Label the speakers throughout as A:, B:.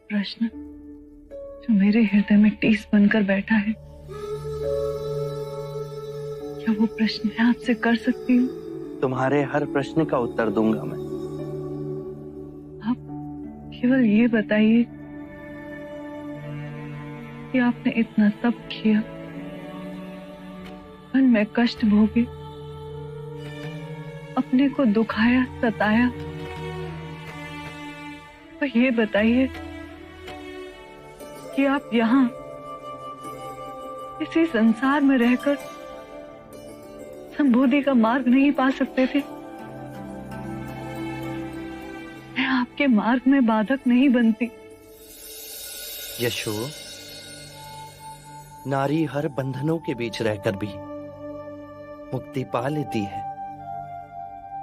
A: प्रश्न जो मेरे हृदय में टीस बनकर बैठा है, क्या वो प्रश्न मैं आपसे कर सकती हूँ?
B: तुम्हारे हर प्रश्न का उत्तर दूंगा मैं।
A: आप केवल ये बताइए कि आपने इतना सब किया, मन में कष्ट भोगे, अपने को दुखाया, सताया, तो ये बताइए कि आप यहाँ इसी संसार में रहकर संबोधि का मार्ग नहीं पा सकते थे? मैं आपके मार्ग में बाधक नहीं बनती।
B: यशो, नारी हर बंधनों के बीच रहकर भी मुक्ति पा लेती है,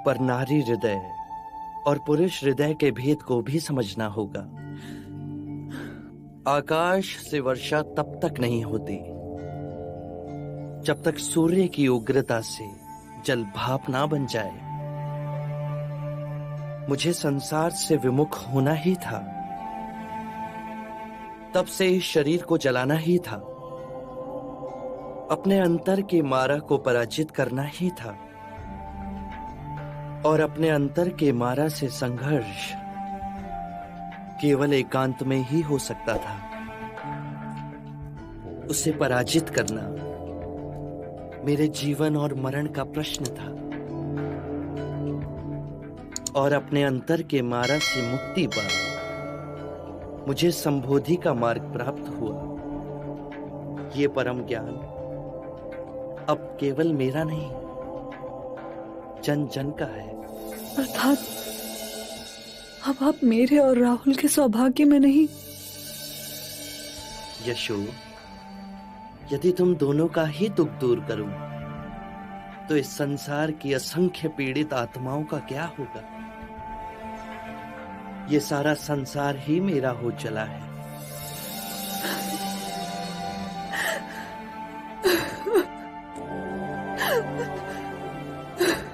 B: पर नारी हृदय और पुरुष हृदय के भेद को भी समझना होगा। आकाश से वर्षा तब तक नहीं होती जब तक सूर्य की उग्रता से जल भाप ना बन जाए। मुझे संसार से विमुख होना ही था, तब से इस शरीर को जलाना ही था, अपने अंतर के मारा को पराजित करना ही था, और अपने अंतर के मारा से संघर्ष केवल एकांत में ही हो सकता था। उसे पराजित करना मेरे जीवन और मरण का प्रश्न था, और अपने अंतर के मारा से मुक्ति पा मुझे संबोधि का मार्ग प्राप्त हुआ। ये परम ज्ञान अब केवल मेरा नहीं, जन जन का है।
A: अर्थात अब आप मेरे और राहुल के सौभाग्य में नहीं।
B: यशो, यदि तुम दोनों का ही दुख दूर करूं, तो इस संसार की असंख्य पीड़ित आत्माओं का क्या होगा? ये सारा संसार ही मेरा हो चला है।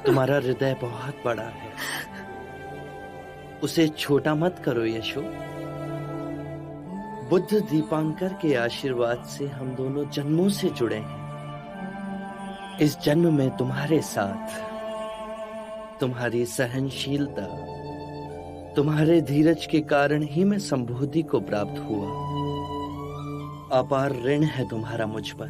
B: तुम्हारा हृदय बहुत बड़ा है, उसे छोटा मत करो यशो। बुद्ध दीपांकर के आशीर्वाद से हम दोनों जन्मों से जुड़े हैं। इस जन्म में तुम्हारे साथ तुम्हारी सहनशीलता, तुम्हारे धीरज के कारण ही मैं संबोधि को प्राप्त हुआ। अपार ऋण है तुम्हारा मुझ पर।